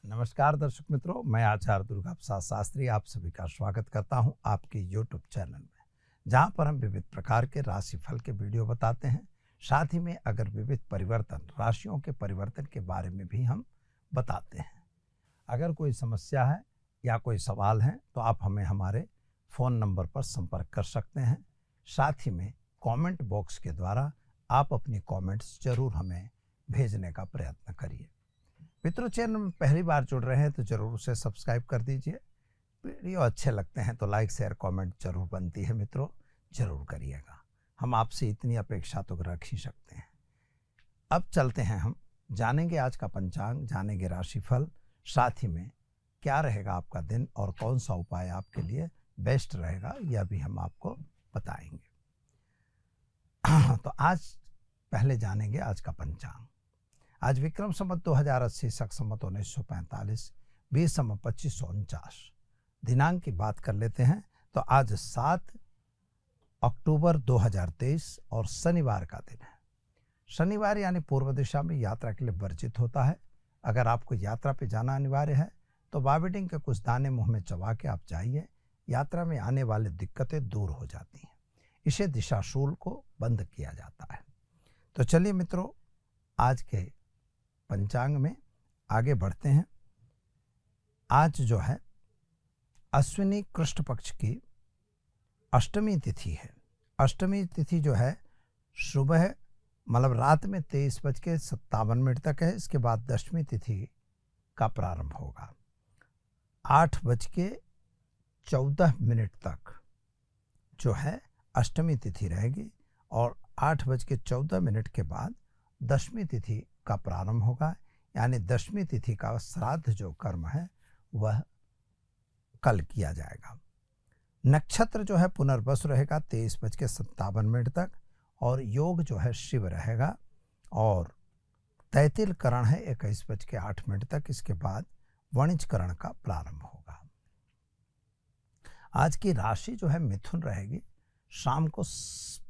नमस्कार दर्शक मित्रों, मैं आचार्य दुर्गा प्रसाद शास्त्री आप सभी का स्वागत करता हूं आपके YouTube चैनल में, जहां पर हम विविध प्रकार के राशिफल के वीडियो बताते हैं। साथ ही में अगर विविध परिवर्तन, राशियों के परिवर्तन के बारे में भी हम बताते हैं। अगर कोई समस्या है या कोई सवाल है तो आप हमें हमारे फ़ोन नंबर पर संपर्क कर सकते हैं। साथ ही में कमेंट बॉक्स के द्वारा आप अपनी कमेंट्स जरूर हमें भेजने का प्रयत्न करिए। मित्रों, चैनल में पहली बार जुड़ रहे हैं तो जरूर उसे सब्सक्राइब कर दीजिए। वीडियो अच्छे लगते हैं तो लाइक शेयर कमेंट जरूर बनती है मित्रों, जरूर करिएगा। हम आपसे इतनी अपेक्षा तो रख ही सकते हैं। अब चलते हैं, हम जानेंगे आज का पंचांग, जानेंगे राशिफल, साथ ही में क्या रहेगा आपका दिन और कौन सा उपाय आपके लिए बेस्ट रहेगा यह भी हम आपको बताएंगे। तो आज पहले जानेंगे आज का पंचांग। आज विक्रम संवत 2080, शक संवत 1945, 20 संवत 2549 दिनांक की बात कर लेते हैं। तो आज 7 अक्टूबर 2023 और शनिवार का दिन है। शनिवार यानी पूर्व दिशा में यात्रा के लिए वर्जित होता है। अगर आपको यात्रा पे जाना अनिवार्य है तो बाबिडिंग के कुछ दाने मुंह में चबा के आप जाइए। यात्रा में आने वाली दिक्कतें दूर हो जाती हैं। इसे दिशाशूल को बंद किया जाता है। तो चलिए मित्रों, आज के पंचांग में आगे बढ़ते हैं। आज जो है अश्विनी कृष्ण पक्ष की अष्टमी तिथि है। अष्टमी तिथि जो है सुबह मतलब रात में 23:57 तक है। इसके बाद दशमी तिथि का प्रारंभ होगा 8:14 तक जो है अष्टमी तिथि रहेगी और 8:14 के बाद दशमी तिथि का प्रारंभ होगा। यानी दशमी तिथि का श्राद्ध जो कर्म है वह कल किया जाएगा। नक्षत्र जो है पुनर्वसु रहेगा 23:57 तक और योग जो है शिव रहेगा और तैतिल करण है 21:08 तक। इसके बाद वणिज करण का प्रारंभ होगा। आज की राशि जो है मिथुन रहेगी शाम को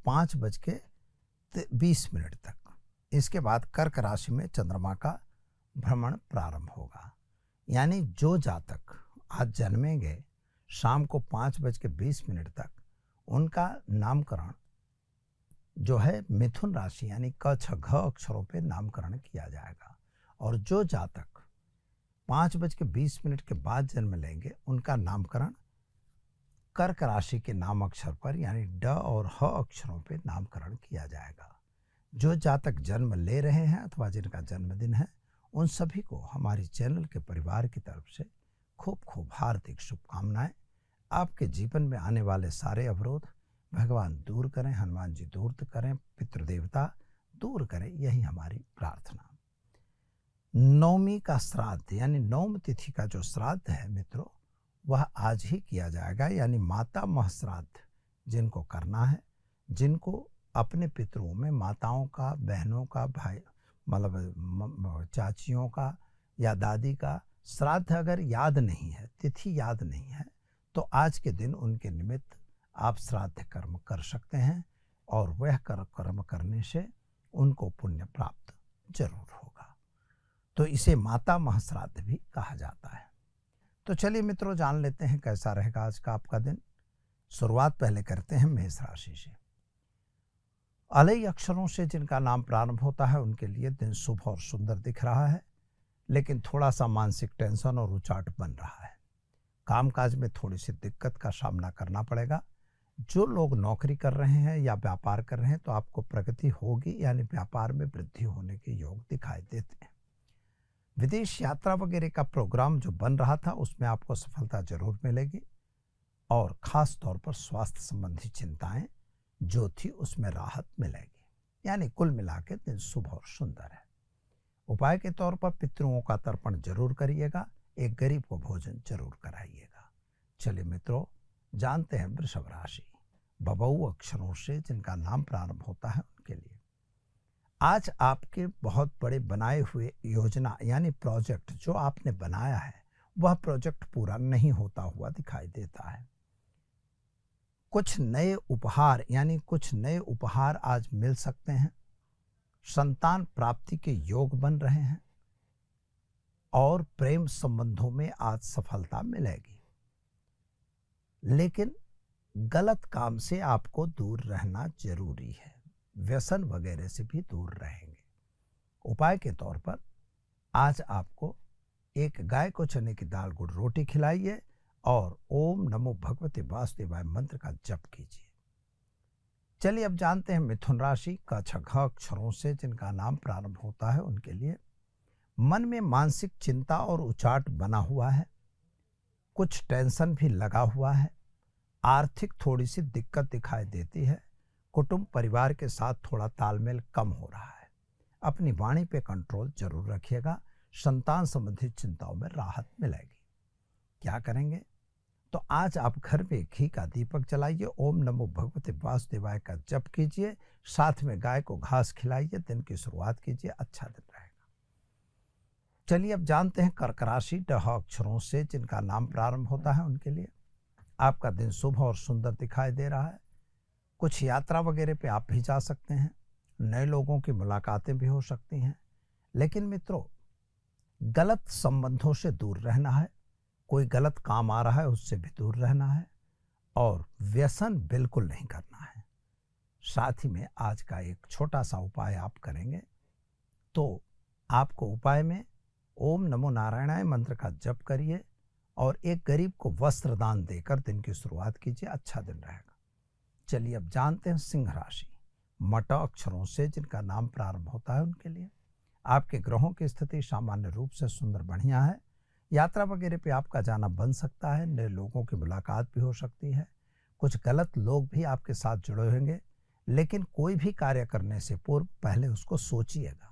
5:20 तक। इसके बाद कर्क राशि में चंद्रमा का भ्रमण प्रारंभ होगा। यानी जो जातक आज जन्मेंगे शाम को 5:20 तक, उनका नामकरण जो है मिथुन राशि यानी क छ घ अक्षरों पे नामकरण किया जाएगा। और जो जातक 5:20 के बाद जन्म लेंगे उनका नामकरण कर्क राशि के नाम अक्षर पर यानी ड और ह अक्षरों पे नामकरण किया जाएगा। जो जातक जन्म ले रहे हैं अथवा जिनका जन्मदिन है उन सभी को हमारी चैनल के परिवार की तरफ से खूब खूब हार्दिक शुभकामनाएं। आपके जीवन में आने वाले सारे अवरोध भगवान दूर करें, हनुमान जी दूर करें, पितृदेवता दूर करें, यही हमारी प्रार्थना। नवमी का श्राद्ध यानी नवम तिथि का जो श्राद्ध है मित्रों वह आज ही किया जाएगा। यानी माता महश्राद्ध जिनको करना है, जिनको अपने पितरों में माताओं का, बहनों का, भाई मतलब चाचियों का या दादी का श्राद्ध अगर याद नहीं है, तिथि याद नहीं है, तो आज के दिन उनके निमित्त आप श्राद्ध कर्म कर सकते हैं और वह कर्म करने से उनको पुण्य प्राप्त जरूर होगा। तो इसे माता महश्राद्ध भी कहा जाता है। तो चलिए मित्रों, जान लेते हैं कैसा रहेगा आज का आपका दिन। शुरुआत पहले करते हैं मेष राशि से। अलई अक्षरों से जिनका नाम प्रारंभ होता है उनके लिए दिन शुभ और सुंदर दिख रहा है, लेकिन थोड़ा सा मानसिक टेंशन और उचाट बन रहा है। कामकाज में थोड़ी सी दिक्कत का सामना करना पड़ेगा। जो लोग नौकरी कर रहे हैं या व्यापार कर रहे हैं तो आपको प्रगति होगी, यानी व्यापार में वृद्धि होने के योग दिखाई देते हैं। विदेश यात्रा वगैरह का प्रोग्राम जो बन रहा था उसमें आपको सफलता जरूर मिलेगी और खास तौर पर स्वास्थ्य संबंधी चिंताएं जो थी उसमें राहत मिलेगी। यानी कुल मिला के दिन शुभ और सुंदर है। उपाय के तौर पर पितरों का तर्पण जरूर करिएगा, एक गरीब को भोजन जरूर कराइएगा। चलिए मित्रों, जानते हैं वृषभ राशि। बबऊ अक्षरों से जिनका नाम प्रारंभ होता है उनके लिए आज आपके बहुत बड़े बनाए हुए योजना यानी प्रोजेक्ट जो आपने बनाया है वह प्रोजेक्ट पूरा नहीं होता हुआ दिखाई देता है। कुछ नए उपहार यानी कुछ नए उपहार आज मिल सकते हैं। संतान प्राप्ति के योग बन रहे हैं। और प्रेम संबंधों में आज सफलता मिलेगी। लेकिन गलत काम से आपको दूर रहना जरूरी है। व्यसन वगैरह से भी दूर रहेंगे। उपाय के तौर पर आज आपको एक गाय को चने की दाल गुड़ रोटी खिलाइए और ओम नमो भगवते वासुदेवाय मंत्र का जप कीजिए। चलिए अब जानते हैं मिथुन राशि का छह अक्षरों से जिनका नाम प्रारंभ होता है उनके लिए। मन में मानसिक चिंता और उचाट बना हुआ है, कुछ टेंशन भी लगा हुआ है, आर्थिक थोड़ी सी दिक्कत दिखाई देती है, कुटुंब परिवार के साथ थोड़ा तालमेल कम हो रहा है। अपनी वाणी पे कंट्रोल जरूर रखिएगा। संतान संबंधित चिंताओं में राहत मिलेगी। क्या करेंगे? तो आज आप घर में घी का दीपक जलाइए, ओम नमो भगवते वासुदेवाय का जप कीजिए, साथ में गाय को घास खिलाइए, दिन की शुरुआत कीजिए, अच्छा दिन रहेगा। चलिए अब जानते हैं कर्क राशि ड अक्षरों से जिनका नाम प्रारंभ होता है उनके लिए। आपका दिन शुभ और सुंदर दिखाई दे रहा है। कुछ यात्रा वगैरह पे आप भी जा सकते हैं, नए लोगों की मुलाकातें भी हो सकती हैं। लेकिन मित्रों, गलत संबंधों से दूर रहना है। कोई गलत काम आ रहा है उससे भी दूर रहना है और व्यसन बिल्कुल नहीं करना है। साथ ही में आज का एक छोटा सा उपाय आप करेंगे तो आपको उपाय में ओम नमो नारायणाय मंत्र का जप करिए और एक गरीब को वस्त्र दान देकर दिन की शुरुआत कीजिए, अच्छा दिन रहेगा। चलिए अब जानते हैं सिंह राशि मट अक्षरों से जिनका नाम प्रारंभ होता है उनके लिए। आपके ग्रहों की स्थिति सामान्य रूप से सुंदर बढ़िया है। यात्रा वगैरह पे आपका जाना बन सकता है, नए लोगों की मुलाकात भी हो सकती है। कुछ गलत लोग भी आपके साथ जुड़े होंगे, लेकिन कोई भी कार्य करने से पूर्व पहले उसको सोचिएगा।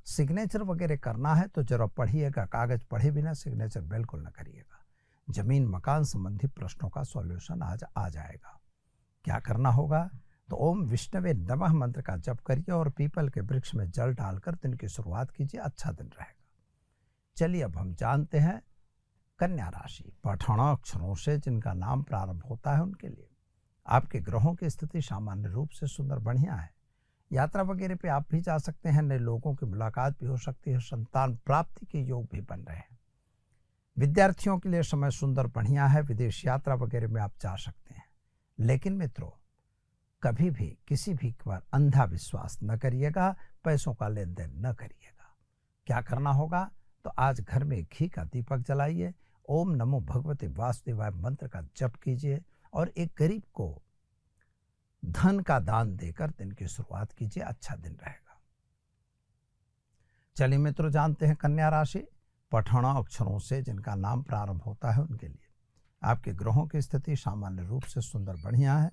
सिग्नेचर वगैरह करना है तो जरा पढ़िएगा, कागज पढ़े बिना सिग्नेचर बिल्कुल न करिएगा। जमीन मकान संबंधी प्रश्नों का सॉल्यूशन आज आ जाएगा। क्या करना होगा? तो ओम विष्णवे नमः मंत्र का जप करिए और पीपल के वृक्ष में जल डालकर दिन की शुरुआत कीजिए, अच्छा दिन रहेगा। चलिए अब हम जानते हैं कन्या राशि पठाना अक्षरों से जिनका नाम प्रारंभ होता है उनके लिए। आपके ग्रहों की स्थिति सामान्य रूप से सुंदर बढ़िया है। यात्रा वगैरह पे आप भी जा सकते हैं, नए लोगों की मुलाकात भी हो सकती है, संतान प्राप्ति के योग भी बन रहे हैं। विद्यार्थियों के लिए समय सुंदर बढ़िया है, विदेश यात्रा वगैरह में आप जा सकते हैं। लेकिन मित्रों, कभी भी किसी भी पर अंधा विश्वास न करिएगा, पैसों का लेन देन न करिएगा। क्या करना होगा? तो आज घर में घी का दीपक जलाइए, ओम नमो भगवते वासुदेवाय मंत्र का जप कीजिए और एक गरीब को धन का दान देकर दिन की शुरुआत कीजिए, अच्छा दिन रहेगा। चलिए मित्रों, जानते हैं कन्या राशि पठाना अक्षरों से जिनका नाम प्रारंभ होता है उनके लिए। आपके ग्रहों की स्थिति सामान्य रूप से सुंदर बढ़िया है।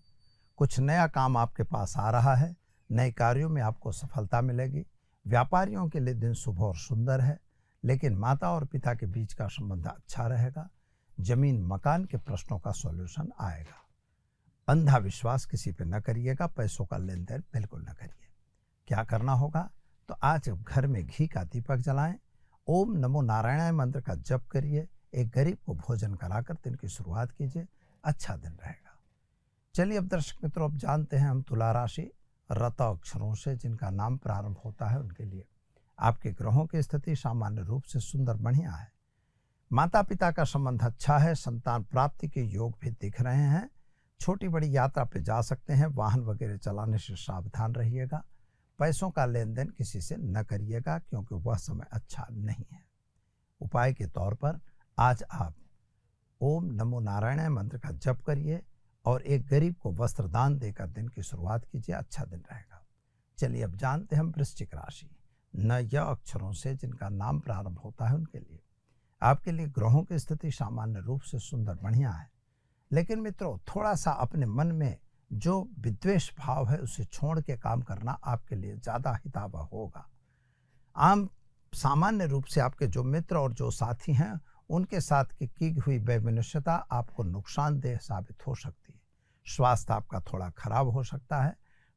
कुछ नया काम आपके पास आ रहा है, नए कार्यों में आपको सफलता मिलेगी। व्यापारियों के लिए दिन शुभ और सुंदर है, लेकिन माता और पिता के बीच का संबंध अच्छा रहेगा। जमीन मकान के प्रश्नों का सॉल्यूशन आएगा। अंधा विश्वास किसी पे न करिएगा, पैसों का लेन देन बिल्कुल न करिए। क्या करना होगा? तो आज घर में घी का दीपक जलाएं, ओम नमो नारायणाय मंत्र का जप करिए, एक गरीब को भोजन कराकर दिन की शुरुआत कीजिए, अच्छा दिन रहेगा। चलिए अब दर्शक मित्रों, अब जानते हैं हम तुला राशि रत अक्षरों से जिनका नाम प्रारंभ होता है उनके लिए। आपके ग्रहों की स्थिति सामान्य रूप से सुंदर बढ़िया है। माता पिता का संबंध अच्छा है, संतान प्राप्ति के योग भी दिख रहे हैं। छोटी बड़ी यात्रा पे जा सकते हैं, वाहन वगैरह चलाने से सावधान रहिएगा। पैसों का लेन देन किसी से न करिएगा क्योंकि वह समय अच्छा नहीं है। उपाय के तौर पर आज आप ओम नमो नारायणाय मंत्र का जप करिए और एक गरीब को वस्त्र दान देकर दिन की शुरुआत कीजिए, अच्छा दिन रहेगा। चलिए अब जानते हैं हम वृश्चिक राशि न य अक्षरों से जिनका नाम प्रारंभ होता है उनके लिए। आपके लिए ग्रहों की स्थिति सामान्य रूप से सुंदर बढ़िया है। लेकिन मित्रों, थोड़ा सा अपने मन में जो विद्वेष भाव है उसे छोड़ के काम करना आपके लिए ज़्यादा हितावह होगा। आम सामान्य रूप से आपके जो मित्र और जो साथी हैं उनके साथ की हुई वैमनस्यता आपको नुकसानदेह साबित हो सकती है। स्वास्थ्य आपका थोड़ा खराब हो सकता है।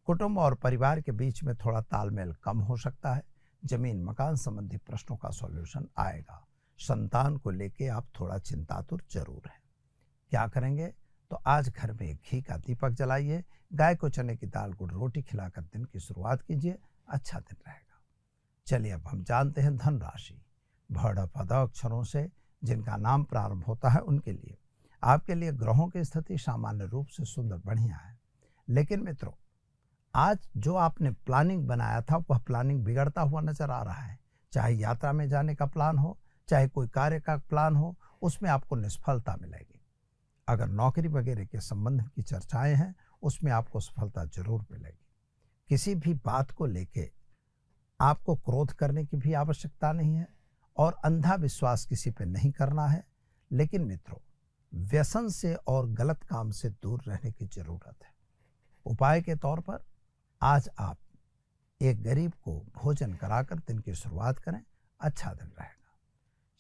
कुटुंब और परिवार के बीच में थोड़ा तालमेल कम हो सकता है। जमीन मकान संबंधी प्रश्नों का सॉल्यूशन आएगा। संतान को लेके आप थोड़ा चिंतातुर जरूर हैं। क्या करेंगे? तो आज घर में घी का दीपक जलाइए, गाय को चने की दाल गुड़ रोटी खिलाकर दिन की शुरुआत कीजिए, अच्छा दिन रहेगा। चलिए अब हम जानते हैं धन राशि भ पद अक्षरों से जिनका नाम प्रारंभ होता है उनके लिए आपके लिए ग्रहों की स्थिति सामान्य रूप से सुंदर बढ़िया है। लेकिन मित्रों, आज जो आपने प्लानिंग बनाया था वह प्लानिंग बिगड़ता हुआ नजर आ रहा है। चाहे यात्रा में जाने का प्लान हो, चाहे कोई कार्य का प्लान हो, उसमें आपको निष्फलता मिलेगी। अगर नौकरी वगैरह के संबंध की चर्चाएं हैं, उसमें आपको सफलता जरूर मिलेगी। किसी भी बात को लेके आपको क्रोध करने की भी आवश्यकता नहीं है और अंधा विश्वास किसी पे नहीं करना है। लेकिन मित्रों, व्यसन से और गलत काम से दूर रहने की जरूरत है। उपाय के तौर पर आज आप एक गरीब को भोजन कराकर दिन की शुरुआत करें, अच्छा दिन रहेगा।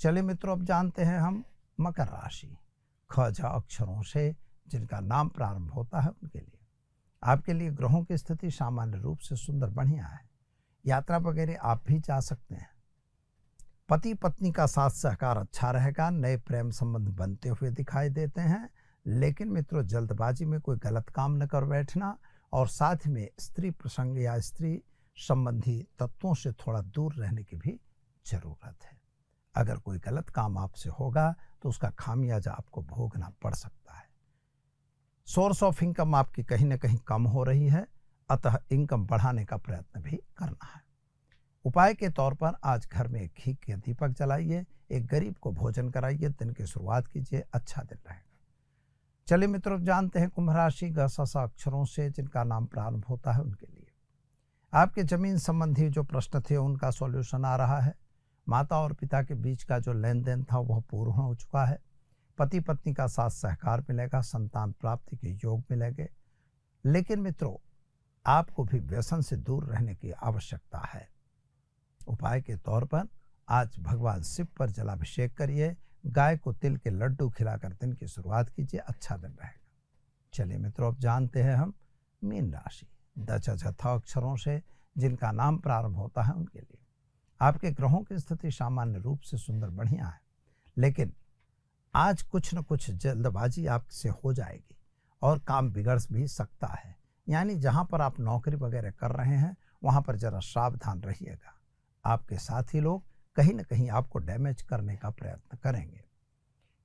चलिए मित्रों, अब जानते हैं हम मकर राशि। ख झ अक्षरों से जिनका नाम प्रारंभ होता है उनके लिए आपके लिए ग्रहों की स्थिति सामान्य रूप से सुंदर बढ़िया है। यात्रा वगैरह आप भी जा सकते हैं। पति पत्नी का साथ सहकार अच्छा रहेगा। नए प्रेम संबंध बनते हुए दिखाई देते हैं। लेकिन मित्रों, जल्दबाजी में कोई गलत काम न कर बैठना और साथ में स्त्री प्रसंग या स्त्री संबंधी तत्वों से थोड़ा दूर रहने की भी जरूरत है। अगर कोई गलत काम आपसे होगा तो उसका खामियाजा आपको भोगना पड़ सकता है। सोर्स ऑफ इनकम आपकी कहीं ना कहीं कम हो रही है, अतः इनकम बढ़ाने का प्रयत्न भी करना है। उपाय के तौर पर आज घर में एक घी के दीपक जलाइए, एक गरीब को भोजन कराइए, दिन की शुरुआत कीजिए, अच्छा दिन रहेगा। चलिए मित्रों, जानते हैं कुंभ राशि। ग स स अक्षरों से जिनका नाम प्रारंभ होता है उनके लिए आपके जमीन संबंधी जो प्रश्न थे उनका सॉल्यूशन आ रहा है। माता और पिता के बीच का जो लेन देन था वह पूर्ण हो चुका है। पति पत्नी का साथ सहकार मिलेगा। संतान प्राप्ति के योग मिलेंगे। लेकिन मित्रों, आपको भी व्यसन से दूर रहने की आवश्यकता है। उपाय के तौर पर आज भगवान शिव पर जलाभिषेक करिए, गाय को तिल के लड्डू खिलाकर दिन की शुरुआत कीजिए, अच्छा दिन रहेगा। चलिए मित्रों, अब जानते हैं हम मीन राशि। द च झ थ अक्षरों से जिनका नाम प्रारंभ होता है उनके लिए आपके ग्रहों की स्थिति सामान्य रूप से सुंदर बढ़िया है। लेकिन आज कुछ न कुछ जल्दबाजी आपसे हो जाएगी और काम बिगड़ भी सकता है। यानी जहां पर आप नौकरी वगैरह कर रहे हैं वहां पर जरा सावधान रहिएगा। आपके साथी लोग कहीं न कहीं आपको डैमेज करने का प्रयत्न करेंगे।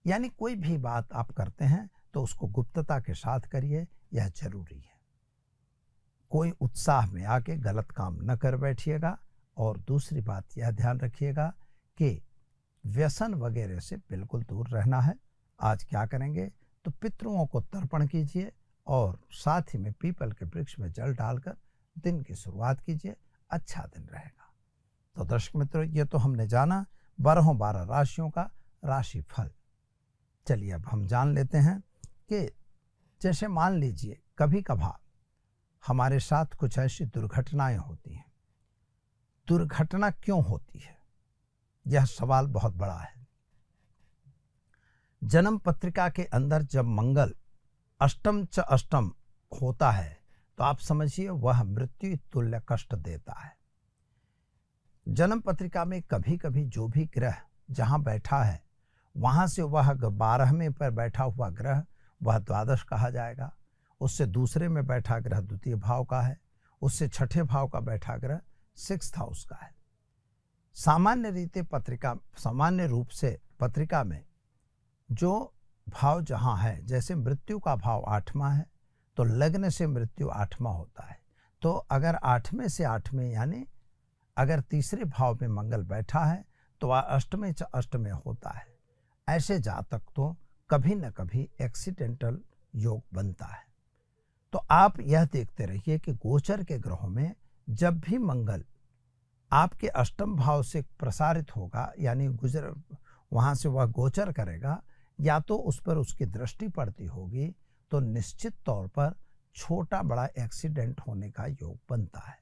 यानी कोई भी बात आप करते हैं तो उसको गुप्तता के साथ करिए, यह जरूरी है। कोई उत्साह में आके गलत काम न कर बैठिएगा। और दूसरी बात यह ध्यान रखिएगा कि व्यसन वगैरह से बिल्कुल दूर रहना है। आज क्या करेंगे तो पितरों को तर्पण कीजिए और साथ ही में पीपल के वृक्ष में जल डालकर दिन की शुरुआत कीजिए, अच्छा दिन रहेगा। तो दर्शक मित्रों, ये तो हमने जाना 12 राशियों का राशि फल। चलिए अब हम जान लेते हैं कि जैसे मान लीजिए कभी कभार हमारे साथ कुछ ऐसी दुर्घटनाएं होती हैं। दुर्घटना क्यों होती है, यह सवाल बहुत बड़ा है। जन्म पत्रिका के अंदर जब मंगल अष्टम च अष्टम होता है तो आप समझिए वह मृत्यु तुल्य कष्ट देता है। जन्म पत्रिका में कभी कभी जो भी ग्रह जहां बैठा है वहां से वह 12वें पर बैठा हुआ ग्रह वह द्वादश कहा जाएगा। उससे दूसरे में बैठा ग्रह द्वितीय भाव का है। उससे छठे भाव का बैठा ग्रह 6th हाउस का है। सामान्य रूप से पत्रिका में जो भाव जहां है, जैसे मृत्यु का भाव 8वां है तो लग्न से मृत्यु 8वां होता है। तो अगर 8वें से 8वें यानी अगर तीसरे भाव में मंगल बैठा है तो वह अष्टमें च अष्टमें होता है। ऐसे जातक तो कभी न कभी एक्सीडेंटल योग बनता है। तो आप यह देखते रहिए कि गोचर के ग्रहों में जब भी मंगल आपके अष्टम भाव से प्रसारित होगा, यानी वहां से वह गोचर करेगा या तो उस पर उसकी दृष्टि पड़ती होगी, तो निश्चित तौर पर छोटा बड़ा एक्सीडेंट होने का योग बनता है।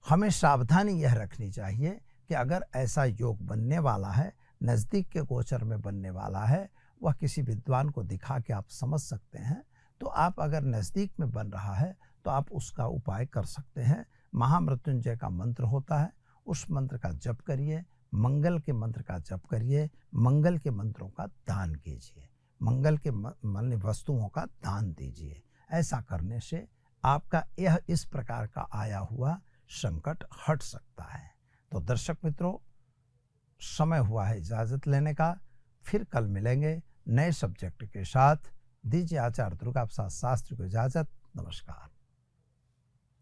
हमें सावधानी यह रखनी चाहिए कि अगर ऐसा योग बनने वाला है, नज़दीक के गोचर में बनने वाला है, वह किसी विद्वान को दिखा के आप समझ सकते हैं। तो आप अगर नज़दीक में बन रहा है तो आप उसका उपाय कर सकते हैं। महामृत्युंजय का मंत्र होता है, उस मंत्र का जप करिए, मंगल के मंत्र का जप करिए, मंगल के मंत्रों का दान कीजिए, मंगल के वस्तुओं का दान दीजिए। ऐसा करने से आपका यह इस प्रकार का आया हुआ संकट हट सकता है। तो दर्शक मित्रों, समय हुआ है इजाज़त लेने का। फिर कल मिलेंगे नए सब्जेक्ट के साथ। दीजिए आचार्य ध्रुव प्रसाद शास्त्री को इजाज़त। नमस्कार।